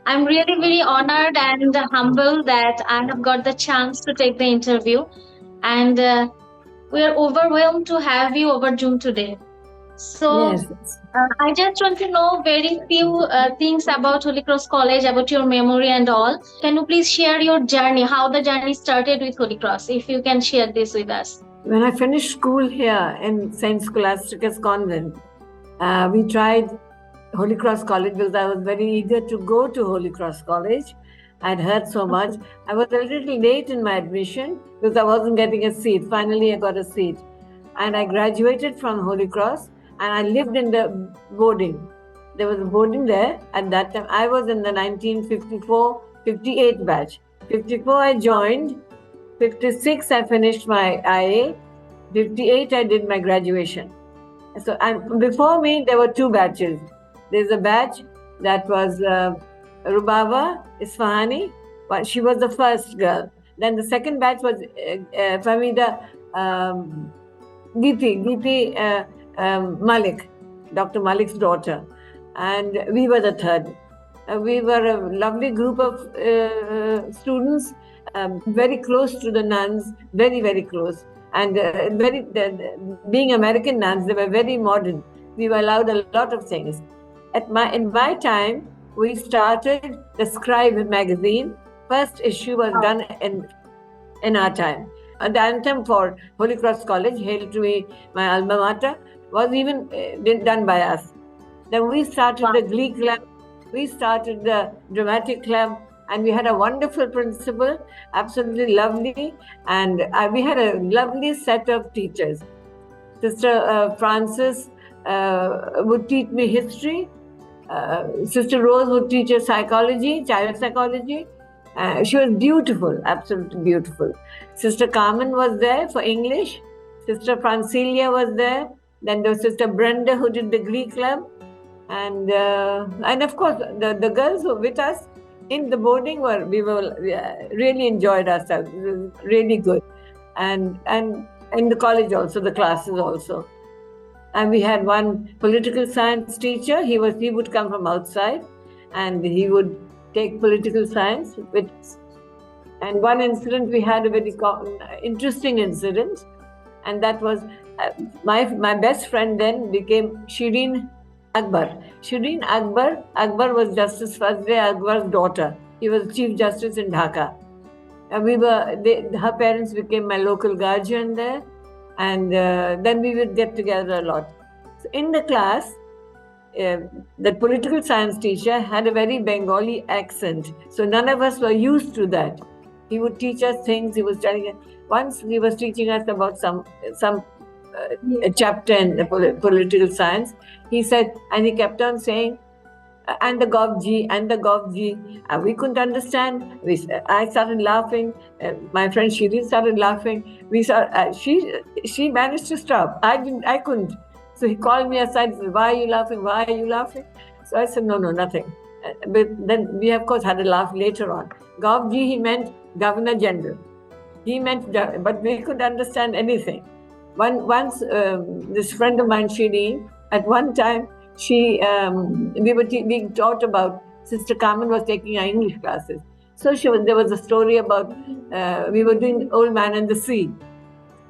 I'm really very honored and humble that I have got the chance to take the interview. And we are overwhelmed to have you over Zoom today. So, Yes. I just want to know very few things about Holy Cross College, about your memory and all. Can you please share your journey, how the journey started with Holy Cross, if you can share this with us? When I finished school here in St. Scholastica's Convent, we tried Holy Cross College because I was very eager to go to Holy Cross College. I'd heard so much. I was a little late in my admission because I wasn't getting a seat. Finally, I got a seat. And I graduated from Holy Cross and I lived in the boarding. There was a boarding there at that time. I was in the 1954-58 batch. 54 I joined, 56 I finished my IA, 58 I did my graduation. So, and before me there were two batches. There's a batch that was Rubaba Isfahani. She was the first girl. Then the second batch was Famida Geeti Malik, Dr. Malik's daughter. And we were the third. We were a lovely group of students, very close to the nuns, very, very close. And being American nuns, they were very modern. We were allowed a lot of things. In my time, we started the Scribe magazine. First issue was done in our time. The anthem for Holy Cross College, Hail to Me, my alma mater, was even done by us. Then we started the Glee Club, we started the Dramatic Club, and we had a wonderful principal, absolutely lovely, and we had a lovely set of teachers. Sister Francis would teach me history. Sister Rose would teach us psychology, child psychology. She was beautiful, absolutely beautiful. Sister Carmen was there for English. Sister Francilia was there. Then there was Sister Brenda who did the Glee Club. And of course, the girls who were with us in the boarding we really enjoyed ourselves. It was really good. And in the college also, the classes also. And we had one political science teacher. He would come from outside and he would take political science with us. And one incident, we had a very interesting incident. And that was my best friend then became Shireen Akbar. Shireen Akbar was Justice Fazle Akbar's daughter. He was Chief Justice in Dhaka. And her parents became my local guardian there. And then we would get together a lot. So in the class, the political science teacher had a very Bengali accent. So none of us were used to that. He would teach us things. He was telling us. Once he was teaching us about some chapter in the political science. He said, and he kept on saying, and the Govji, and the Govji. We couldn't understand. I started laughing. My friend Shireen started laughing. She managed to stop. I couldn't. So he called me aside and said, why are you laughing? Why are you laughing? So I said, no, nothing. But then we, of course, had a laugh later on. Govji, he meant Governor General. He meant, but we couldn't understand anything. Once, this friend of mine, Shireen, at one time, we were being taught about, Sister Carmen was taking our English classes. So there was a story about, we were doing Old Man and the Sea.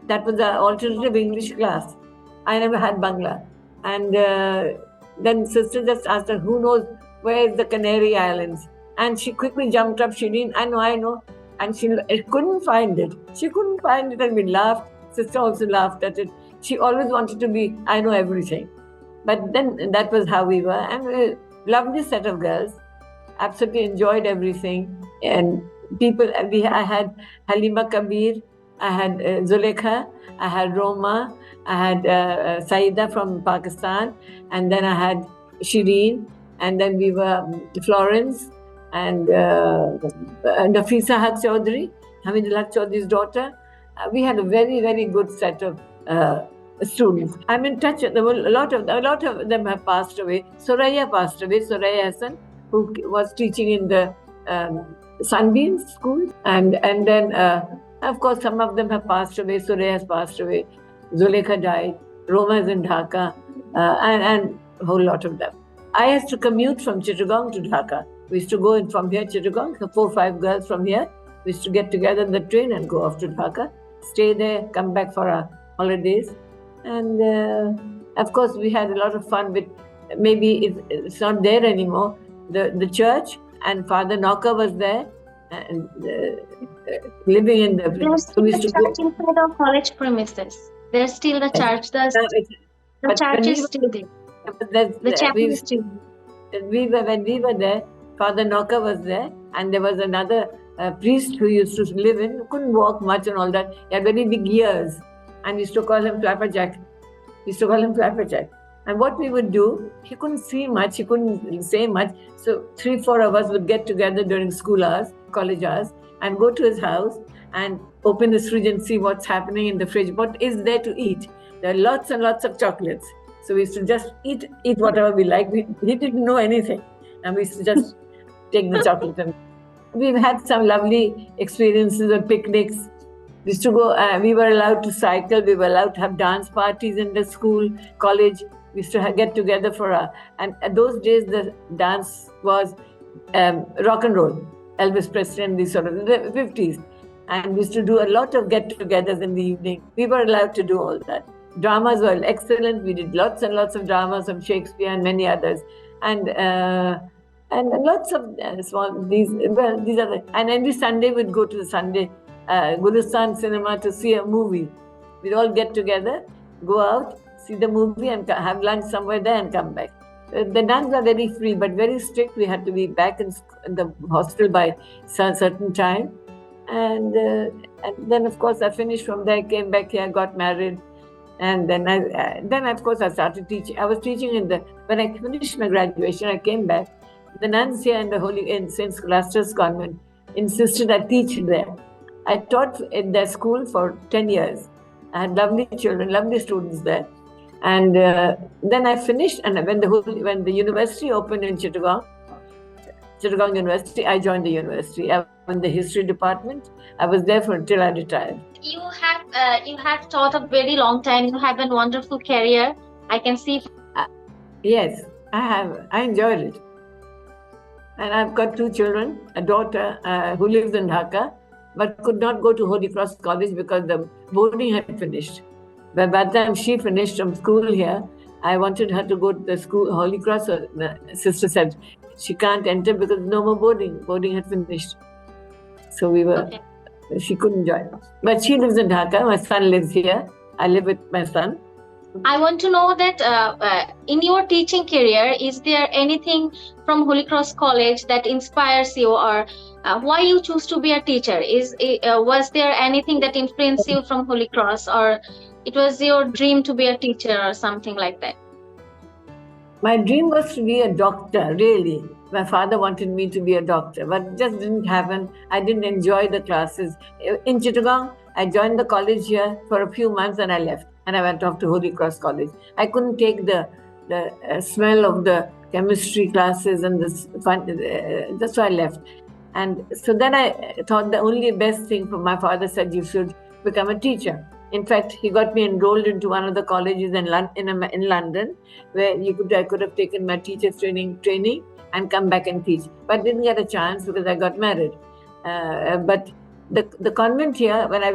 That was our alternative English class. I never had Bangla. And then Sister just asked her, who knows where is the Canary Islands? And she quickly jumped up, Shireen, I know. And she couldn't find it. She couldn't find it, and we laughed. Sister also laughed at it. She always wanted to be, I know everything. But then that was how we were. And a lovely set of girls. Absolutely enjoyed everything. And people, I had Halima Kabir, I had Zulekha, I had Roma, I had Saida from Pakistan, and then I had Shireen, and then we were Florence, and Nafisa Haq Chaudhary, Hamidullah Chaudhry's daughter. We had a very, very good set of students. I'm in touch. A lot of them have passed away. Soraya passed away. Soraya Hasan, who was teaching in the Sunbeam school, and then of course some of them have passed away. Soraya has passed away. Zulekha died. Roma is in Dhaka, and a whole lot of them. I used to commute from Chittagong to Dhaka. We used to go in from here, Chittagong, 4 or 5 girls from here. We used to get together in the train and go off to Dhaka, stay there, come back for our holidays. And of course, we had a lot of fun with, maybe it's not there anymore, the church, and Father Knocker was there, and living in the... There's still the church inside of college premises. There's still the church. The church is still there. The chapel is still there. When we were there, Father Knocker was there, and there was another priest who used to live in, couldn't walk much and all that. He had very big ears, and we used to call him Flapperjack. And what we would do, he couldn't see much, he couldn't say much. So 3-4 of us would get together during school hours, college hours, and go to his house and open his fridge and see what's happening in the fridge. What is there to eat? There are lots and lots of chocolates. So we used to just eat whatever we like. He didn't know anything. And we used to just take the chocolates. And we've had some lovely experiences on picnics. We used to go, we were allowed to cycle, we were allowed to have dance parties in the school, college. We used to get together and those days the dance was rock and roll, Elvis Presley and these sort of, the 50s. And we used to do a lot of get-togethers in the evening. We were allowed to do all that. Dramas were excellent. We did lots and lots of dramas from Shakespeare and many others. And lots of these are the, and every Sunday we'd go to the Sunday Gulistan cinema to see a movie. We'd all get together, go out, see the movie and have lunch somewhere there and come back. The nuns are very free but very strict. We had to be back in the hostel by a certain time. And then of course I finished from there, came back here, got married. And then of course I started teaching. I was teaching when I finished my graduation, I came back. The nuns here in St. Scholastia's Convent insisted I teach there. I taught in their school for 10 years. I had lovely children, lovely students there. And then I finished, and when the university opened in Chittagong University, I joined the university. I was in the history department. I was there until I retired. You have taught a very long time. You have a wonderful career. I can see. Yes, I have. I enjoyed it. And I've got 2 children, a daughter who lives in Dhaka, but could not go to Holy Cross College because the boarding had finished. But by the time she finished from school here, I wanted her to go to the school, Holy Cross. The sister said she can't enter because no more boarding. Boarding had finished. So she couldn't join. But she lives in Dhaka. My son lives here. I live with my son. I want to know that in your teaching career, is there anything from Holy Cross College that inspires you, or why you choose to be a teacher? Was there anything that influenced you from Holy Cross, or it was your dream to be a teacher or something like that? My dream was to be a doctor, really. My father wanted me to be a doctor, but it just didn't happen. I didn't enjoy the classes. In Chittagong, I joined the college here for a few months and I left. And I went off to Holy Cross College. I couldn't take the smell of the chemistry classes and the fun. That's why I left. And so then I thought the only best thing for my father said, you should become a teacher. In fact, he got me enrolled into one of the colleges in London, where I could have taken my teacher's training and come back and teach. But didn't get a chance because I got married. But the convent here, when I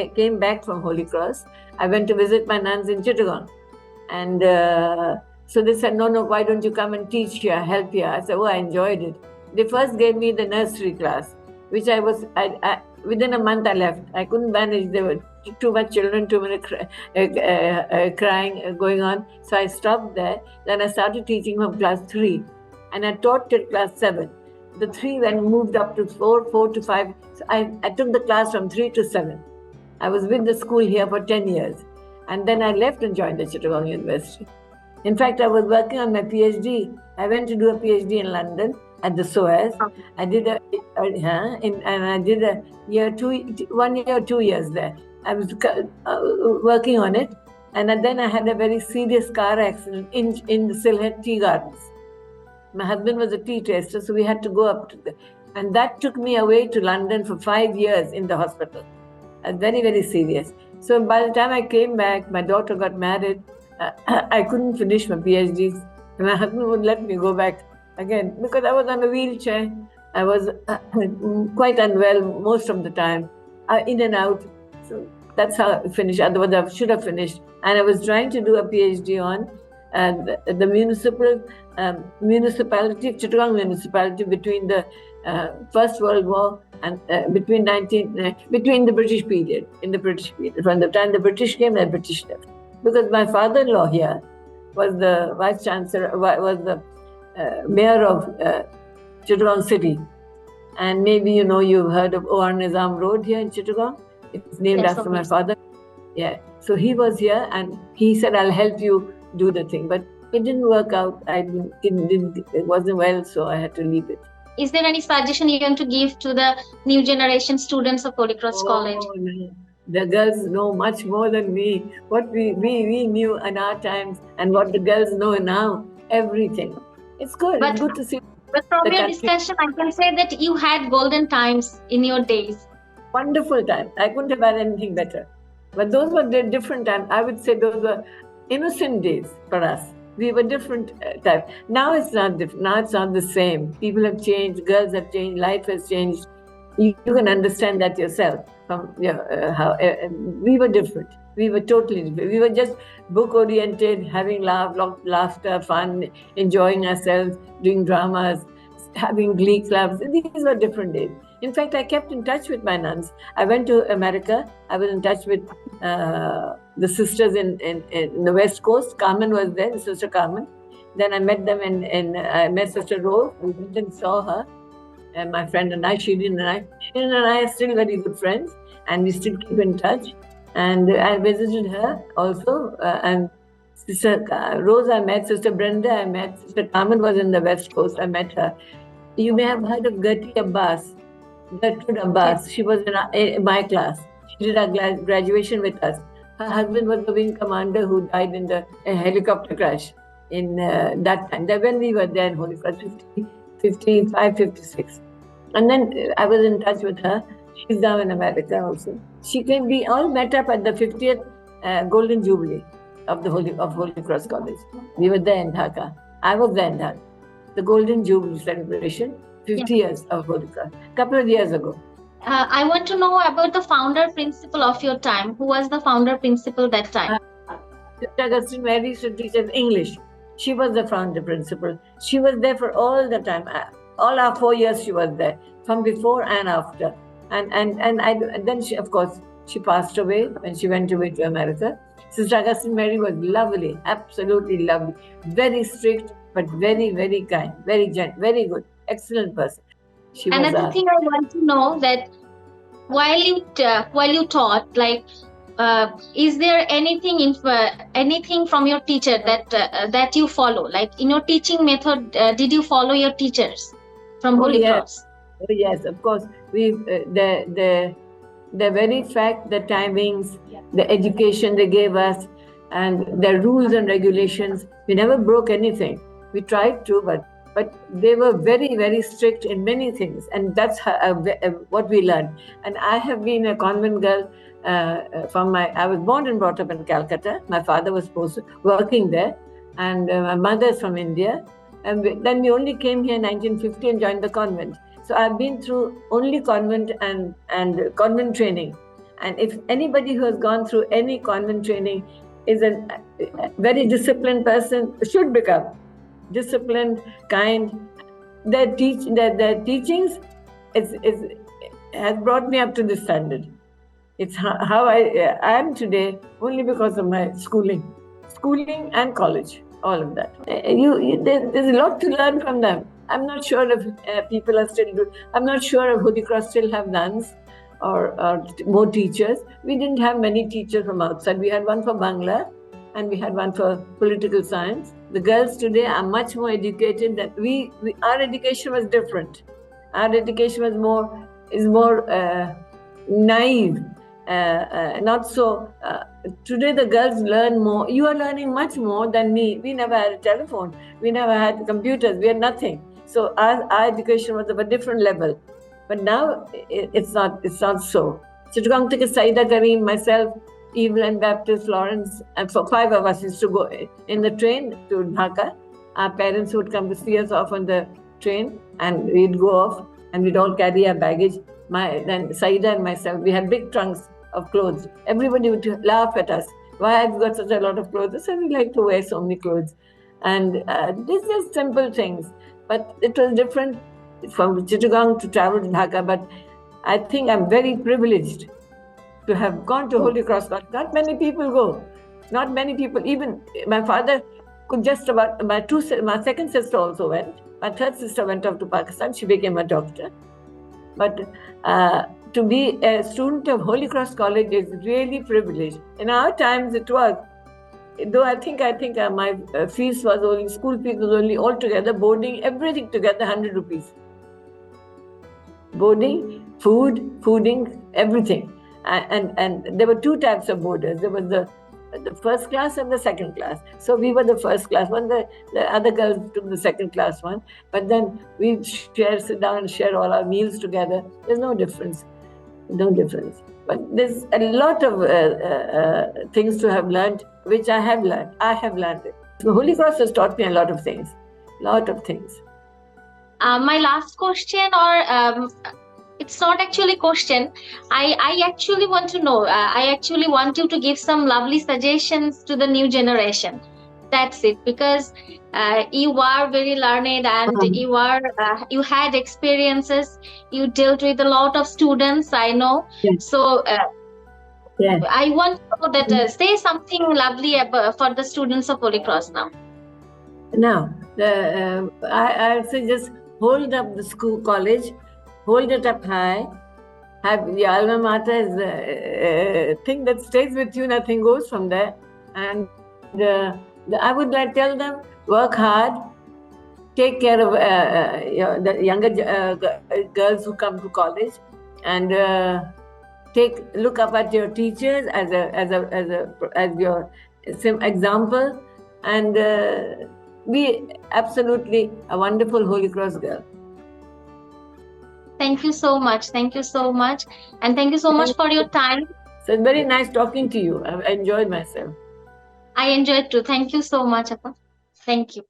came back from Holy Cross, I went to visit my nuns in Chittagong. And so they said, no, why don't you come and teach here, help here? I said, I enjoyed it. They first gave me the nursery class, which within a month I left. I couldn't manage. There were too much children, too many crying going on. So I stopped there. Then I started teaching from class 3. And I taught till class 7. The 3 then moved up to 4 to 5. So I took the class from 3 to 7. I was with the school here for 10 years. And then I left and joined the Chittagong University. In fact, I was working on my PhD. I went to do a PhD in London at the SOAS. I did a 1 year or 2 years there. I was working on it. And then I had a very serious car accident in the Sylhet Tea Gardens. My husband was a tea taster, so we had to go up to and that took me away to London for 5 years in the hospital. Very, very serious. So by the time I came back, my daughter got married. I couldn't finish my PhD. My husband would let me go back again, because I was on a wheelchair. I was quite unwell most of the time, in and out. So that's how I finished. Otherwise, I should have finished. And I was trying to do a PhD on the municipality of Chittagong municipality between the First World War and between the British period, in the British period, from the time the British came and the British left. Because my father-in-law here was the vice chancellor, was the mayor of Chittagong City. And maybe you've heard of O.R. Nizam Road here in Chittagong. It's named after my father. Yeah. So he was here and he said, I'll help you do the thing. But it didn't work out. It wasn't well, so I had to leave it. Is there any suggestion you want to give to the new generation students of Holy Cross College? No. The girls know much more than me. What we knew in our times and what the girls know now, everything. It's good. It's good to see. But from your discussion, I can say that you had golden times in your days. Wonderful time. I couldn't have had anything better. But those were different times. I would say those were innocent days for us. We were different type. Now it's not different. Now it's not the same. People have changed. Girls have changed. Life has changed. You can understand that yourself. From how we were different. We were totally different. We were just book-oriented, having laughter, fun, enjoying ourselves, doing dramas, having glee clubs. These were different days. In fact, I kept in touch with my nuns. I went to America. I was in touch with the sisters in the West Coast. Carmen was there, Sister Carmen. Then I met them I met Sister Rose. We went and saw her. And my friend and I, Shirin and I are still very good friends. And we still keep in touch. And I visited her also. And Sister Rose I met, Sister Brenda I met, Sister Carmen was in the West Coast. I met her. You may have heard of Gertrude Abbas. She was in my class. She did our graduation with us. Her husband was the wing commander who died in the helicopter crash in that time. When we were there in Holy Cross, 55, 56. And then I was in touch with her. She's now in America also. She came. We all met up at the 50th Golden Jubilee of Holy Cross College. We were there in Dhaka. I was there in Dhaka. The Golden Jubilee celebration, 50 years of Holy Cross, a couple of years ago. I want to know about the founder principal of your time. Who was the founder principal that time? Sister Augustine Mary used to teach us English. She was the founder principal. She was there for all the time. All our 4 years she was there, from before and after. And then she, of course, she passed away when she went away to America. Sister Augustine Mary was lovely, absolutely lovely. Very strict, but very, very kind, very gentle, very good, excellent person. Another thing I want to know that while you taught, like, is there anything from your teacher that you follow? Like in your teaching method, did you follow your teachers from Holy Cross? Oh yes, of course. We the very fact, the timings, the education they gave us, and the rules and regulations. We never broke anything. We tried to, but they were very, very strict in many things, and that's what we learned. And I have been a convent girl I was born and brought up in Calcutta. My father was working there, and my mother is from India. And then we only came here in 1950 and joined the convent. So I've been through only convent and convent training. And if anybody who has gone through any convent training is a very disciplined person, should become disciplined, kind. Their teachings has brought me up to this standard. It's how I am today only because of my schooling and college, all of that. There's a lot to learn from them. I'm not sure if people are still doing. I'm not sure if Holy Cross still have nuns or more teachers. We didn't have many teachers from outside. We had one for Bangla, and we had one for political science. The girls today are much more educated than we. Our education was different. Our education was more naive, not so. Today the girls learn more. You are learning much more than me. We never had a telephone. We never had computers. We had nothing. So our education was of a different level. But now it's not so. Chittagong took Saida Kareem, myself, Evelyn Baptist, Florence, and for 5 of us used to go in the train to Dhaka. Our parents would come to see us off on the train, and we'd go off, and we'd all carry our baggage. Then Saida and myself, we had big trunks of clothes. Everybody would laugh at us. Why have you got such a lot of clothes? So we like to wear so many clothes. And these are simple things. But it was different from Chittagong to travel to Dhaka. But I think I'm very privileged to have gone to Holy Cross. Not many people go. Not many people. Even my father could just about. My second sister also went. My third sister went off to Pakistan. She became a doctor. But to be a student of Holy Cross College is really privileged. In our times, it was. Though I think my fees was only, school fees was only altogether, boarding, everything together, 100 rupees. Boarding, fooding, everything. And there were two types of boarders. There was the first class and the second class. So we were the first class one. The other girls took the second class one. But then we sit down and share all our meals together. There's no difference. No difference. But there's a lot of things to have learned, which I have learned. it. The Holy Cross has taught me a lot of things. My last question, or it's not actually question. I actually want to know. I actually want you to give some lovely suggestions to the new generation. That's it, because you are very learned, and you had experiences. You dealt with a lot of students, I know. Yes. So I want to know that say something lovely for the students of Holy Cross now. Now, I say just hold up the college, hold it up high. Have the alma mater is a thing that stays with you. Nothing goes from there. And I would like tell them, work hard, take care of the younger girls who come to college, and look up at your teachers as your example, and be absolutely a wonderful Holy Cross girl. Thank you so much. Thank you so much. And thank you so much for your time. So it's very nice talking to you. I enjoyed myself. I enjoyed too. Thank you so much, Appa. Thank you.